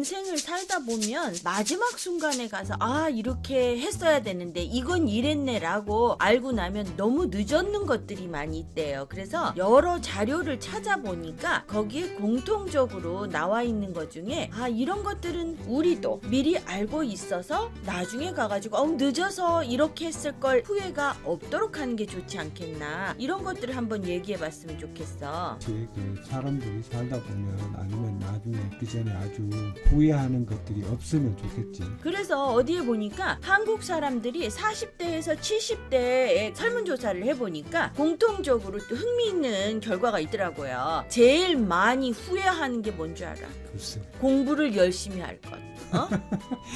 인생을 살다 보면 마지막 순간에 가서 아 이렇게 했어야 되는데 이건 이랬네라고 알고 나면 너무 늦었는 것들이 많이 있대요. 그래서 여러 자료를 찾아보니까 거기에 공통적으로 나와 있는 것 중에 아 이런 것들은 우리도 미리 알고 있어서 나중에 가가지고 늦어서 이렇게 했을 걸 후회가 없도록 하는 게 좋지 않겠나, 이런 것들을 한번 얘기해봤으면 좋겠어. 그 사람들이 살다 보면 아니면 나중에 그 전에 아주 후회하는 것들이 없으면 좋겠지. 그래서 어디에 보니까 한국 사람들이 40대에서 70대에 설문조사를 해보니까 공통적으로 또 흥미있는 결과가 있더라고요. 제일 많이 후회하는 게 뭔 줄 알아? 글쎄. 공부를 열심히 할 것.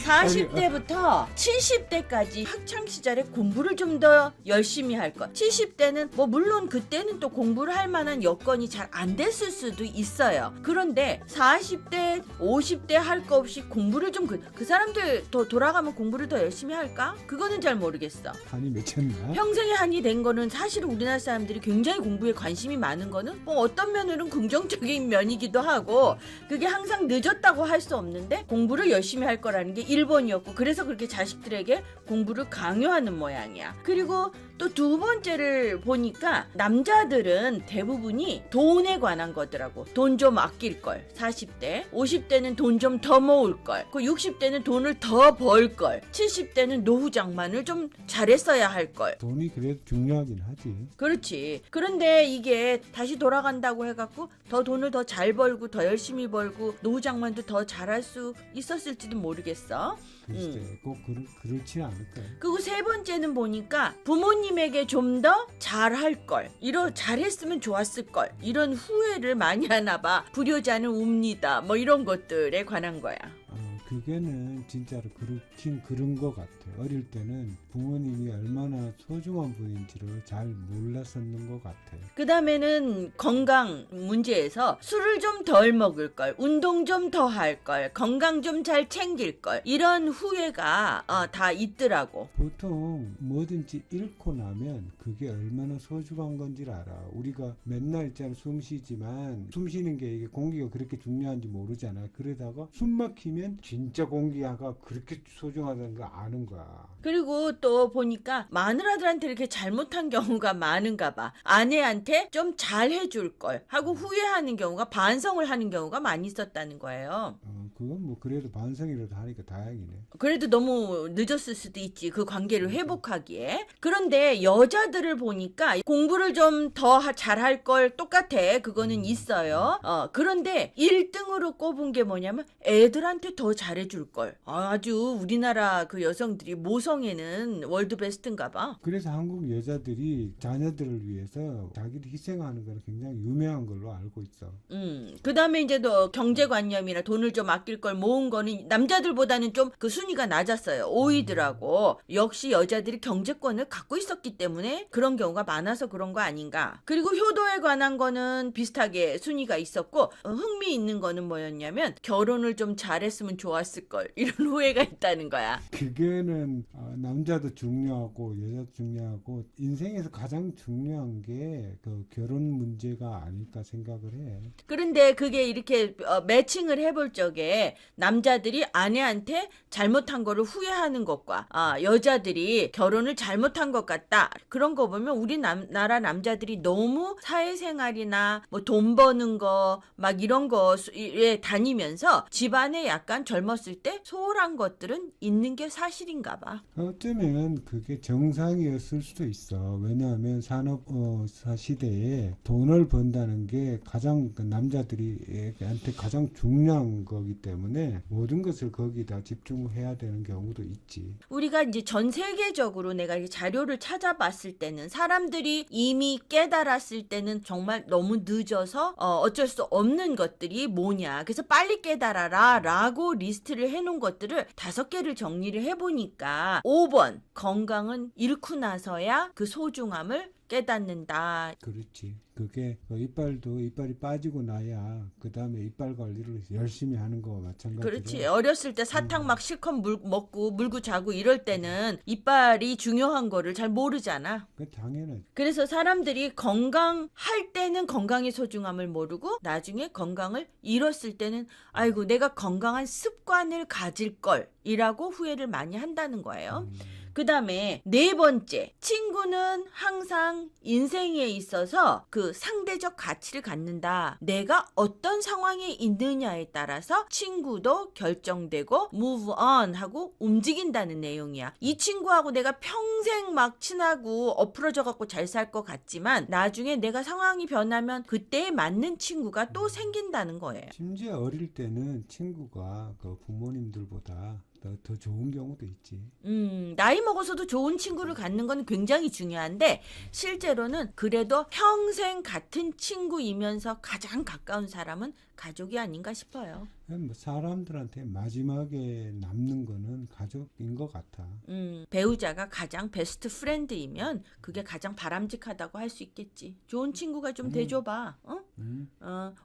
40대부터 70대까지 학창시절에 공부를 좀 더 열심히 할 것. 70대는 뭐 물론 그때는 또 공부를 할 만한 여건이 잘 안 됐을 수도 있어요. 그런데 40대 50대 할 거 없이 공부를 좀 그 사람들 더 돌아가면 공부를 더 열심히 할까? 그거는 잘 모르겠어. 한이 맺혔나? 평생에 한이 된 거는 사실 우리나라 사람들이 굉장히 공부에 관심이 많은 거는 뭐 어떤 면으로는 긍정적인 면이기도 하고, 그게 항상 늦었다고 할 수 없는데 공부를 열심히 할 거라는 게 1번이었고 그래서 그렇게 자식들에게 공부를 강요하는 모양이야. 그리고 또 두 번째를 보니까 남자들은 대부분이 돈에 관한 거더라고. 돈 좀 아낄 걸. 40대 50대는 돈 좀 더 모을 걸. 그 60대는 돈을 더 벌 걸. 70대는 노후 장만을 좀 잘했어야 할 걸. 돈이 그래도 중요하긴 하지. 그렇지. 그런데 이게 다시 돌아간다고 해갖고 더 돈을 더 잘 벌고 더 열심히 벌고 노후 장만도 더 잘할 수 있었을지도 모르겠어. 글쎄 꼭 그렇지 않을까. 그리고 세 번째는 보니까 부모님에게 좀 더 잘할 걸, 잘했으면 좋았을 걸, 이런 후회를 많이 하나 봐. 불효자는 웁니다. 뭐 이런 것들에 관한 거야. 그게는 진짜로 그렇긴 그런 것 같아. 어릴 때는 부모님이 얼마나 소중한 분인지를 잘 몰랐었는 것 같아. 그 다음에는 건강 문제에서 술을 좀 덜 먹을 걸, 운동 좀 더 할 걸, 건강 좀 잘 챙길 걸, 이런 후회가 다 있더라고. 보통 뭐든지 잃고 나면 그게 얼마나 소중한 건지를 알아. 우리가 맨날 있잖아 숨 쉬지만 숨 쉬는 게 이게 공기가 그렇게 중요한지 모르잖아. 그러다가 숨 막히면 진짜 공기가 그렇게 소중하다는 걸 아는 거야. 그리고 또 보니까 마누라들한테 이렇게 잘못한 경우가 많은가 봐. 아내한테 좀 잘해줄 걸 하고 후회하는 경우가, 반성을 하는 경우가 많이 있었다는 거예요. 그건 뭐 그래도 반성이라도 하니까 다행이네. 그래도 너무 늦었을 수도 있지, 그 관계를 회복하기에. 그런데 여자들을 보니까 공부를 좀 더 잘할 걸 똑같아. 그거는 있어요. 그런데 1등으로 꼽은 게 뭐냐면 애들한테 더 잘해줄 걸. 아주 우리나라 그 여성들이 모성애는 월드 베스트인가 봐. 그래서 한국 여자들이 자녀들을 위해서 자기를 희생하는 건 굉장히 유명한 걸로 알고 있어. 그 다음에 이제 또 경제관념이나 돈을 좀 아낄 걸 모은 거는 남자들보다는 좀 그 순위가 낮았어요. 5위더라고. 역시 여자들이 경제권을 갖고 있었기 때문에 그런 경우가 많아서 그런 거 아닌가. 그리고 효도에 관한 거는 비슷하게 순위가 있었고, 흥미있는 거는 뭐였냐면 결혼을 좀 잘했으면 좋았을 걸, 이런 후회가 있다는 거야. 그거는 남자도 중요하고 여자도 중요하고 인생에서 가장 중요한 게 그 결혼 문제가 아닐까 생각을 해. 그런데 그게 이렇게 매칭을 해볼 적에 남자들이 아내한테 잘못한 거를 후회하는 것과 여자들이 결혼을 잘못한 것 같다, 그런 거 보면 우리나라 남자들이 너무 사회생활이나 뭐 돈 버는 거 막 이런 거에 다니면서 집안에 약간 젊었을 때 소홀한 것들은 있는 게 사실인가 봐. 어쩌면 그게 정상이었을 수도 있어. 왜냐하면 산업사 시대에 돈을 번다는 게 가장 남자들이한테 가장 중요한 거기 때문에 모든 것을 거기다 집중해야 되는 경우도 있지. 우리가 이제 전 세계적으로 내가 이 자료를 찾아봤을 때는 사람들이 이미 깨달았을 때는 정말 너무 늦어서 어쩔 수 없는 것들이 뭐냐. 그래서 빨리 깨달아라 라고 리스트를 해놓은 것들을 5개를 정리를 해보니까 5번, 건강은 잃고 나서야 그 소중함을 깨닫는다. 그렇지. 그게 이빨이 빠지고 나야 그 다음에 이빨 관리를 열심히 하는 거와 마찬가지로. 그렇지. 어렸을 때 사탕 막 실컷 먹고 물고 자고 이럴 때는 이빨이 중요한 거를 잘 모르잖아. 그 당연하지. 그래서 사람들이 건강할 때는 건강의 소중함을 모르고 나중에 건강을 잃었을 때는 아이고 내가 건강한 습관을 가질 걸이라고 후회를 많이 한다는 거예요. 그 다음에 네 번째, 친구는 항상 인생에 있어서 그 상대적 가치를 갖는다. 내가 어떤 상황에 있느냐에 따라서 친구도 결정되고 move on 하고 움직인다는 내용이야. 이 친구하고 내가 평생 막 친하고 엎으러져 갖고 잘 살 것 같지만 나중에 내가 상황이 변하면 그때에 맞는 친구가 또 생긴다는 거예요. 심지어 어릴 때는 친구가 그 부모님들보다 더 좋은 경우도 있지. 나이 먹어서도 좋은 친구를 갖는 건 굉장히 중요한데 실제로는 그래도 평생 같은 친구이면서 가장 가까운 사람은 가족이 아닌가 싶어요. 뭐 사람들한테 마지막에 남는 거는 가족인 것 같아. 배우자가 가장 베스트 프렌드이면 그게 가장 바람직하다고 할 수 있겠지. 좋은 친구가 좀 돼줘봐.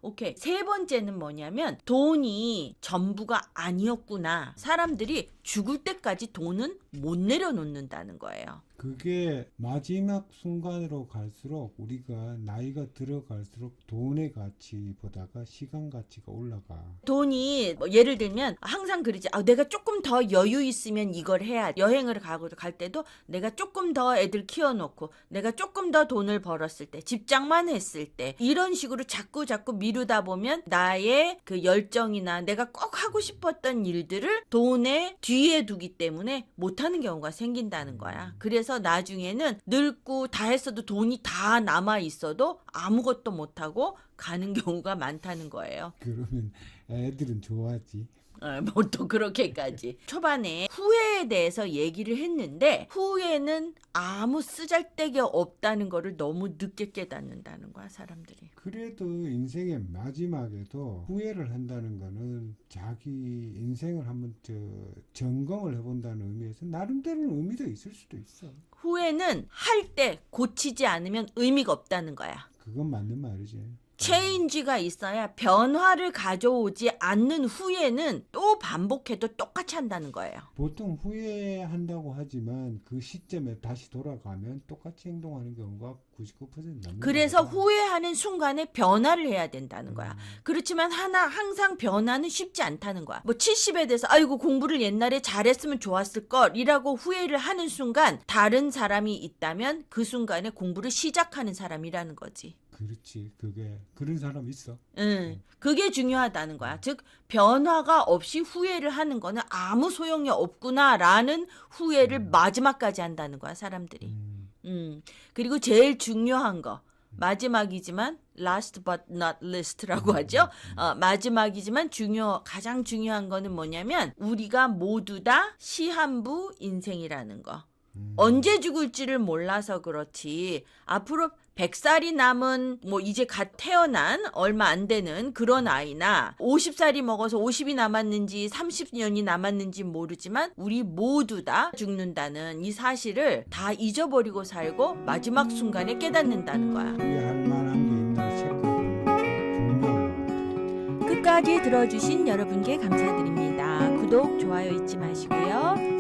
오케이. 세 번째는 뭐냐면 돈이 전부가 아니었구나. 사람들이 죽을 때까지 돈은 못 내려놓는다는 거예요. 그게 마지막 순간으로 갈수록 우리가 나이가 들어갈수록 돈의 가치보다가 시간 가치가 올라가. 돈이 뭐 예를 들면 항상 그러지. 내가 조금 더 여유 있으면 이걸 해야. 여행을 갈 때도 내가 조금 더 애들 키워놓고 내가 조금 더 돈을 벌었을 때 집장만 했을 때 이런 식으로 자꾸 미루다 보면 나의 그 열정이나 내가 꼭 하고 싶었던 일들을 돈에 뒤에 두기 때문에 못하는 경우가 생긴다는 거야. 그래서 나중에는 늙고 다 했어도 돈이 다 남아 있어도 아무것도 못하고 가는 경우가 많다는 거예요. 그러면 애들은 좋아하지. 보통 그렇게까지. 초반에 후회에 대해서 얘기를 했는데 후회는 아무 쓰잘데기 없다는 거를 너무 늦게 깨닫는다는 거야, 사람들이. 그래도 인생의 마지막에도 후회를 한다는 거는 자기 인생을 한번 점검을 해본다는 의미에서 나름대로는 의미도 있을 수도 있어. 후회는 할 때 고치지 않으면 의미가 없다는 거야. 그건 맞는 말이지. 체인지가 있어야 변화를 가져오지 않는 후회는 또 반복해도 똑같이 한다는 거예요. 보통 후회한다고 하지만 그 시점에 다시 돌아가면 똑같이 행동하는 경우가 99% 남는 그래서 거다. 후회하는 순간에 변화를 해야 된다는 거야. 그렇지만 항상 변화는 쉽지 않다는 거야. 뭐 70에 대해서 아이고 공부를 옛날에 잘했으면 좋았을 걸이라고 후회를 하는 순간 다른 사람이 있다면 그 순간에 공부를 시작하는 사람이라는 거지. 그렇지. 그게 그런 사람 있어. 그게 중요하다는 거야. 즉 변화가 없이 후회를 하는 거는 아무 소용이 없구나라는 후회를 마지막까지 한다는 거야, 사람들이. 그리고 제일 중요한 거 마지막이지만 last but not least라고 하죠. 마지막이지만 가장 중요한 거는 뭐냐면 우리가 모두 다 시한부 인생이라는 거. 언제 죽을지를 몰라서 그렇지 앞으로 100살이 남은 뭐 이제 갓 태어난 얼마 안 되는 그런 아이나 50살이 먹어서 50이 남았는지 30년이 남았는지 모르지만 우리 모두 다 죽는다는 이 사실을 다 잊어버리고 살고 마지막 순간에 깨닫는다는 거야. 후회할 만한 게 있나 체크해보는 게 중요한 것 같아. 끝까지 들어주신 여러분께 감사드립니다. 구독, 좋아요 잊지 마시고요.